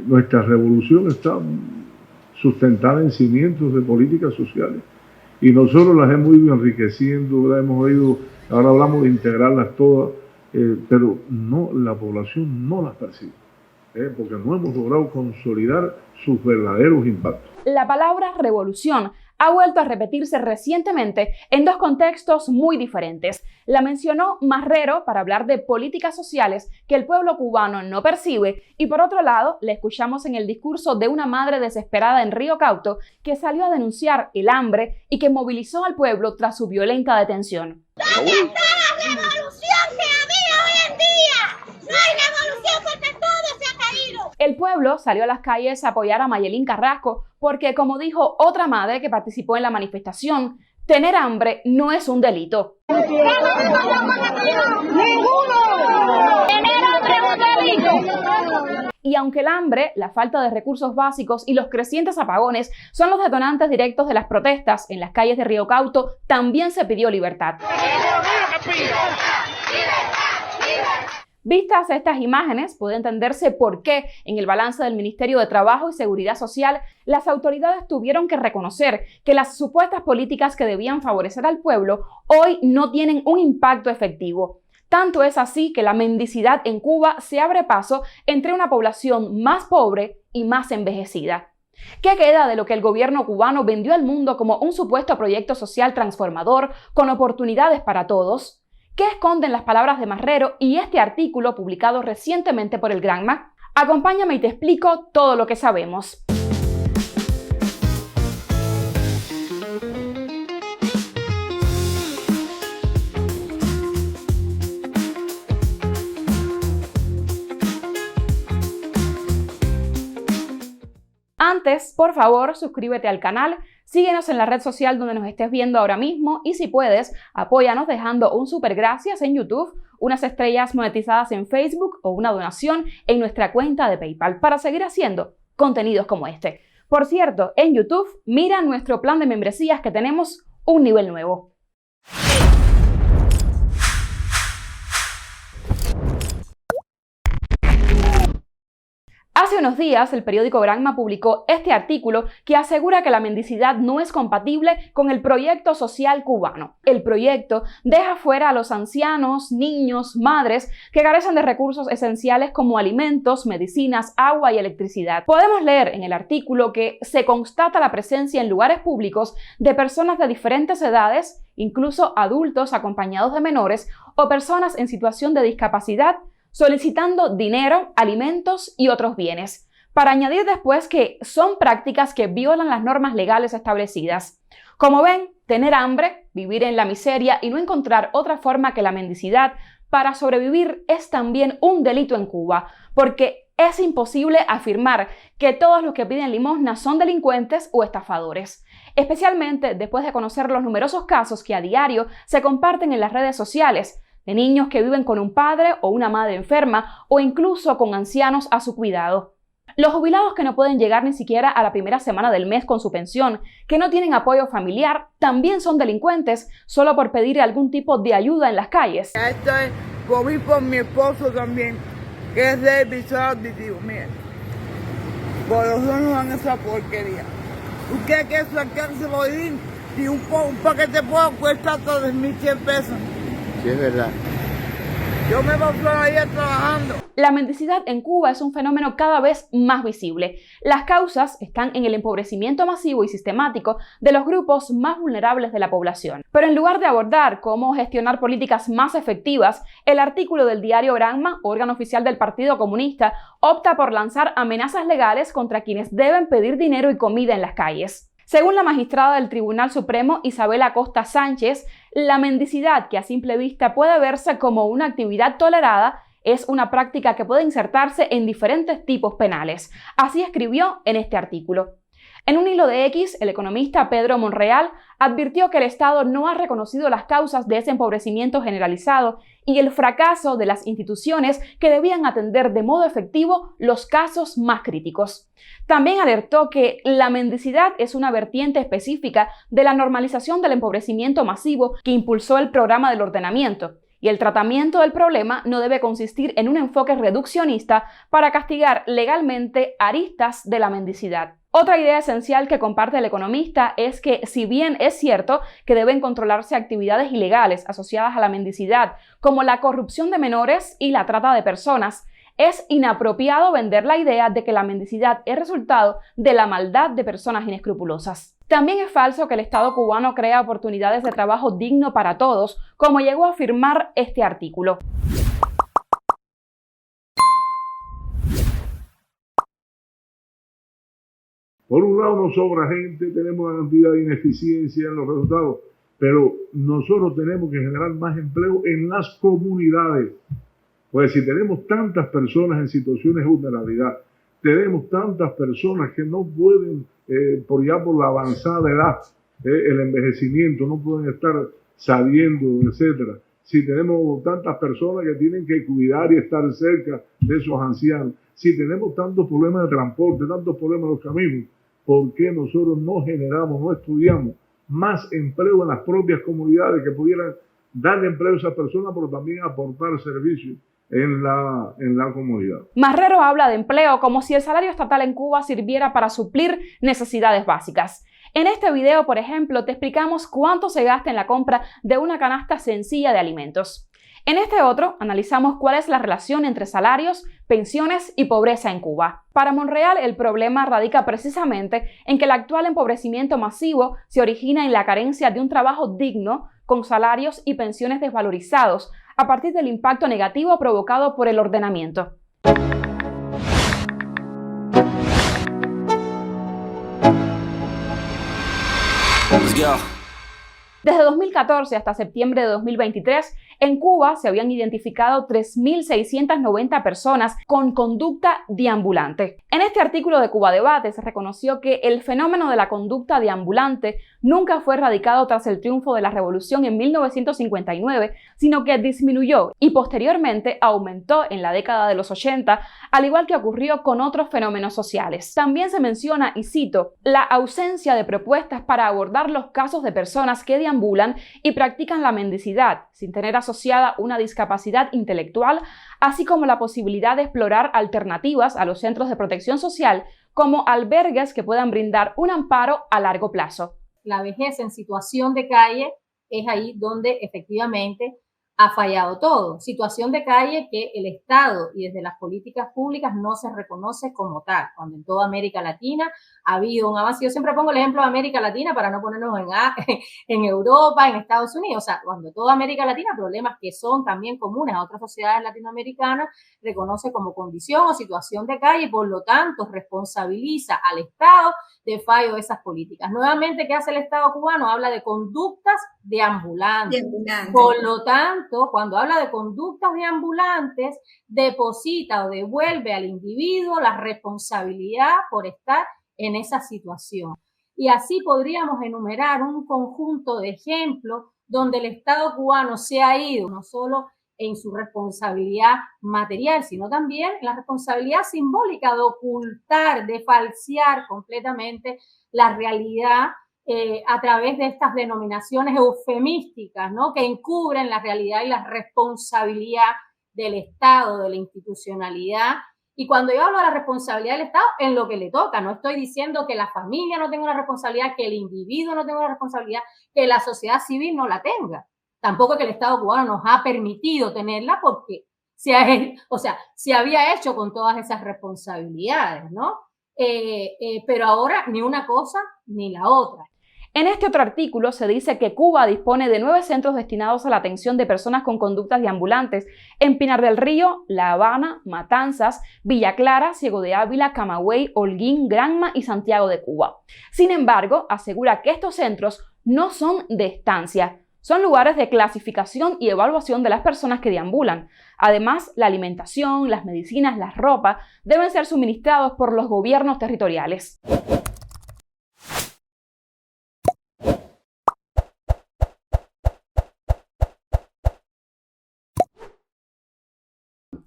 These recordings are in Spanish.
Nuestra revolución está sustentada en cimientos de políticas sociales y nosotros las hemos ido enriqueciendo, ahora hablamos de integrarlas todas, pero no, la población no las percibe, porque no hemos logrado consolidar sus verdaderos impactos. La palabra revolución ha vuelto a repetirse recientemente en dos contextos muy diferentes. La mencionó Marrero para hablar de políticas sociales que el pueblo cubano no percibe y por otro lado la escuchamos en el discurso de una madre desesperada en Río Cauto que salió a denunciar el hambre y que movilizó al pueblo tras su violenta detención. ¿Dónde está la revolución que había hoy en día? No hay revolución porque todo se ha caído. El pueblo salió a las calles a apoyar a Mayelín Carrasco porque, como dijo otra madre que participó en la manifestación, tener hambre no es un delito. ¡Ninguno! ¡Tener hambre es un delito! Y aunque el hambre, la falta de recursos básicos y los crecientes apagones son los detonantes directos de las protestas en las calles de Río Cauto, también se pidió libertad. Vistas estas imágenes, puede entenderse por qué en el balance del Ministerio de Trabajo y Seguridad Social, las autoridades tuvieron que reconocer que las supuestas políticas que debían favorecer al pueblo hoy no tienen un impacto efectivo. Tanto es así que la mendicidad en Cuba se abre paso entre una población más pobre y más envejecida. ¿Qué queda de lo que el gobierno cubano vendió al mundo como un supuesto proyecto social transformador con oportunidades para todos? ¿Qué esconden las palabras de Marrero y este artículo publicado recientemente por el Granma? Acompáñame y te explico todo lo que sabemos. Antes, por favor, suscríbete al canal, síguenos en la red social donde nos estés viendo ahora mismo y si puedes, apóyanos dejando un super gracias en YouTube, unas estrellas monetizadas en Facebook o una donación en nuestra cuenta de PayPal para seguir haciendo contenidos como este. Por cierto, en YouTube, mira nuestro plan de membresías que tenemos un nivel nuevo. Hace unos días, el periódico Granma publicó este artículo que asegura que la mendicidad no es compatible con el proyecto social cubano. El proyecto deja fuera a los ancianos, niños, madres que carecen de recursos esenciales como alimentos, medicinas, agua y electricidad. Podemos leer en el artículo que se constata la presencia en lugares públicos de personas de diferentes edades, incluso adultos acompañados de menores o personas en situación de discapacidad, solicitando dinero, alimentos y otros bienes, para añadir después que son prácticas que violan las normas legales establecidas. Como ven, tener hambre, vivir en la miseria y no encontrar otra forma que la mendicidad para sobrevivir es también un delito en Cuba, porque es imposible afirmar que todos los que piden limosna son delincuentes o estafadores, especialmente después de conocer los numerosos casos que a diario se comparten en las redes sociales, de niños que viven con un padre o una madre enferma o incluso con ancianos a su cuidado. Los jubilados que no pueden llegar ni siquiera a la primera semana del mes con su pensión, que no tienen apoyo familiar, también son delincuentes solo por pedir algún tipo de ayuda en las calles. Esto es por mi esposo también, que es de episodio auditivo, miren. Por los dos nos dan esa porquería. ¿Usted qué es alcance hoy? Si un paquete de pollo cuesta 3.100 pesos. Sí, es verdad. Yo me paso ahí trabajando. La mendicidad en Cuba es un fenómeno cada vez más visible. Las causas están en el empobrecimiento masivo y sistemático de los grupos más vulnerables de la población. Pero en lugar de abordar cómo gestionar políticas más efectivas, el artículo del diario Granma, órgano oficial del Partido Comunista, opta por lanzar amenazas legales contra quienes deben pedir dinero y comida en las calles. Según la magistrada del Tribunal Supremo Isabel Acosta Sánchez, la mendicidad, que a simple vista puede verse como una actividad tolerada, es una práctica que puede insertarse en diferentes tipos penales. Así escribió en este artículo. En un hilo de X, el economista Pedro Monreal advirtió que el Estado no ha reconocido las causas de ese empobrecimiento generalizado y el fracaso de las instituciones que debían atender de modo efectivo los casos más críticos. También alertó que la mendicidad es una vertiente específica de la normalización del empobrecimiento masivo que impulsó el programa del ordenamiento y el tratamiento del problema no debe consistir en un enfoque reduccionista para castigar legalmente aristas de la mendicidad. Otra idea esencial que comparte el economista es que, si bien es cierto que deben controlarse actividades ilegales asociadas a la mendicidad, como la corrupción de menores y la trata de personas, es inapropiado vender la idea de que la mendicidad es resultado de la maldad de personas inescrupulosas. También es falso que el Estado cubano crea oportunidades de trabajo digno para todos, como llegó a afirmar este artículo. Por un lado nos sobra gente, tenemos una cantidad de ineficiencia en los resultados, pero nosotros tenemos que generar más empleo en las comunidades. Pues si tenemos tantas personas en situaciones de vulnerabilidad, tenemos tantas personas que no pueden, por la avanzada edad, el envejecimiento, no pueden estar saliendo, etcétera. Si tenemos tantas personas que tienen que cuidar y estar cerca de esos ancianos, si tenemos tantos problemas de transporte, tantos problemas en los caminos, ¿por qué nosotros no generamos, no estudiamos más empleo en las propias comunidades que pudieran darle empleo a esas personas, pero también aportar servicios en la comunidad? Marrero habla de empleo como si el salario estatal en Cuba sirviera para suplir necesidades básicas. En este video, por ejemplo, te explicamos cuánto se gasta en la compra de una canasta sencilla de alimentos. En este otro, analizamos cuál es la relación entre salarios, pensiones y pobreza en Cuba. Para Monreal, el problema radica precisamente en que el actual empobrecimiento masivo se origina en la carencia de un trabajo digno, con salarios y pensiones desvalorizados, a partir del impacto negativo provocado por el ordenamiento. Desde 2014 hasta septiembre de 2023, en Cuba se habían identificado 3.690 personas con conducta deambulante. En este artículo de Cuba Debate se reconoció que el fenómeno de la conducta deambulante nunca fue erradicado tras el triunfo de la revolución en 1959, sino que disminuyó y posteriormente aumentó en la década de los 80, al igual que ocurrió con otros fenómenos sociales. También se menciona, y cito, la ausencia de propuestas para abordar los casos de personas que deambulan y practican la mendicidad, sin tener asociada una discapacidad intelectual, así como la posibilidad de explorar alternativas a los centros de protección social, como albergues que puedan brindar un amparo a largo plazo. La vejez en situación de calle es ahí donde efectivamente ha fallado todo. Situación de calle que el Estado y desde las políticas públicas no se reconoce como tal, cuando en toda América Latina ha habido un avance. Yo siempre pongo el ejemplo de América Latina para no ponernos en Europa, en Estados Unidos. O sea, cuando toda América Latina, problemas que son también comunes a otras sociedades latinoamericanas, reconoce como condición o situación de calle y por lo tanto responsabiliza al Estado de fallo de esas políticas. Nuevamente, ¿qué hace el Estado cubano? Habla de conductas deambulantes. Por lo tanto, cuando habla de conductas deambulantes, deposita o devuelve al individuo la responsabilidad por estar en esa situación. Y así podríamos enumerar un conjunto de ejemplos donde el Estado cubano se ha ido no solo en su responsabilidad material, sino también en la responsabilidad simbólica de ocultar, de falsear completamente la realidad a través de estas denominaciones eufemísticas, ¿no?, que encubren la realidad y la responsabilidad del Estado, de la institucionalidad. Y cuando yo hablo de la responsabilidad del Estado, en lo que le toca, no estoy diciendo que la familia no tenga una responsabilidad, que el individuo no tenga una responsabilidad, que la sociedad civil no la tenga. Tampoco que el Estado cubano nos ha permitido tenerla porque se había hecho con todas esas responsabilidades, ¿no? Pero ahora ni una cosa ni la otra. En este otro artículo se dice que Cuba dispone de 9 centros destinados a la atención de personas con conductas deambulantes en Pinar del Río, La Habana, Matanzas, Villa Clara, Ciego de Ávila, Camagüey, Holguín, Granma y Santiago de Cuba. Sin embargo, asegura que estos centros no son de estancia, son lugares de clasificación y evaluación de las personas que deambulan. Además, la alimentación, las medicinas, la ropa deben ser suministrados por los gobiernos territoriales.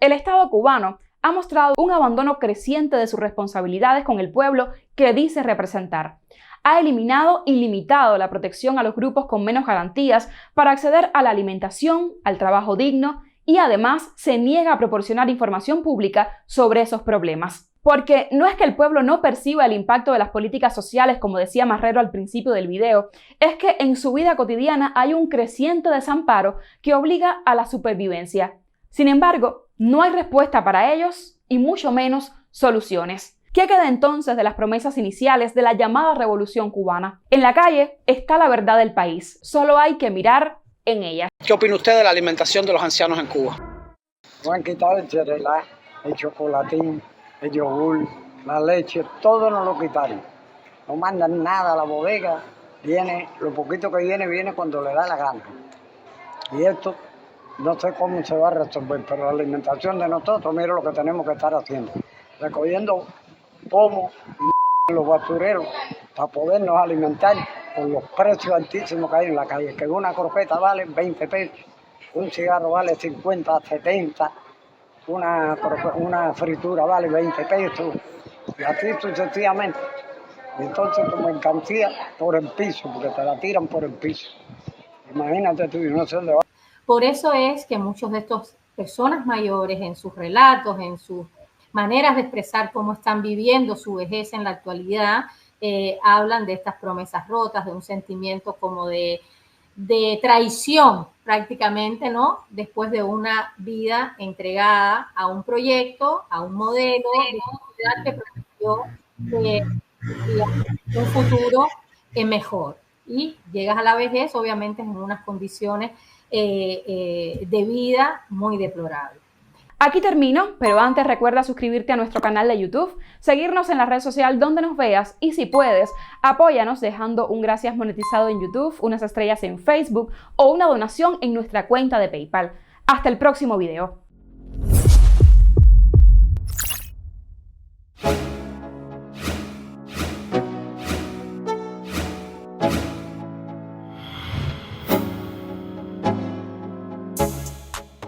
El Estado cubano ha mostrado un abandono creciente de sus responsabilidades con el pueblo que dice representar. Ha eliminado y limitado la protección a los grupos con menos garantías para acceder a la alimentación, al trabajo digno y además se niega a proporcionar información pública sobre esos problemas. Porque no es que el pueblo no perciba el impacto de las políticas sociales, como decía Marrero al principio del video, es que en su vida cotidiana hay un creciente desamparo que obliga a la supervivencia. Sin embargo, no hay respuesta para ellos y mucho menos soluciones. ¿Qué queda entonces de las promesas iniciales de la llamada Revolución Cubana? En la calle está la verdad del país, solo hay que mirar en ella. ¿Qué opina usted de la alimentación de los ancianos en Cuba? No han quitado el cereal, el chocolatín, el yogur, la leche, todo nos lo quitaron. No mandan nada a la bodega, viene, lo poquito que viene cuando le da la gana. Y esto no sé cómo se va a resolver, pero la alimentación de nosotros, mira lo que tenemos que estar haciendo. Recogiendo pomo y en los basureros para podernos alimentar con los precios altísimos que hay en la calle. Que una croqueta vale 20 pesos, un cigarro vale 50, 70. Una fritura vale 20 pesos y así sucesivamente. Entonces tu mercancía por el piso, porque te la tiran por el piso. Imagínate tú, no sé dónde va. Por eso es que muchos de estos personas mayores en sus relatos, en sus maneras de expresar cómo están viviendo su vejez en la actualidad, hablan de estas promesas rotas, de un sentimiento como de traición prácticamente, ¿no? Después de una vida entregada a un proyecto, a un modelo de sociedad que prometió un futuro mejor. Y llegas a la vejez, obviamente, en unas condiciones de vida muy deplorables. Aquí termino, pero antes recuerda suscribirte a nuestro canal de YouTube, seguirnos en la red social donde nos veas y si puedes, apóyanos dejando un gracias monetizado en YouTube, unas estrellas en Facebook o una donación en nuestra cuenta de PayPal. Hasta el próximo video.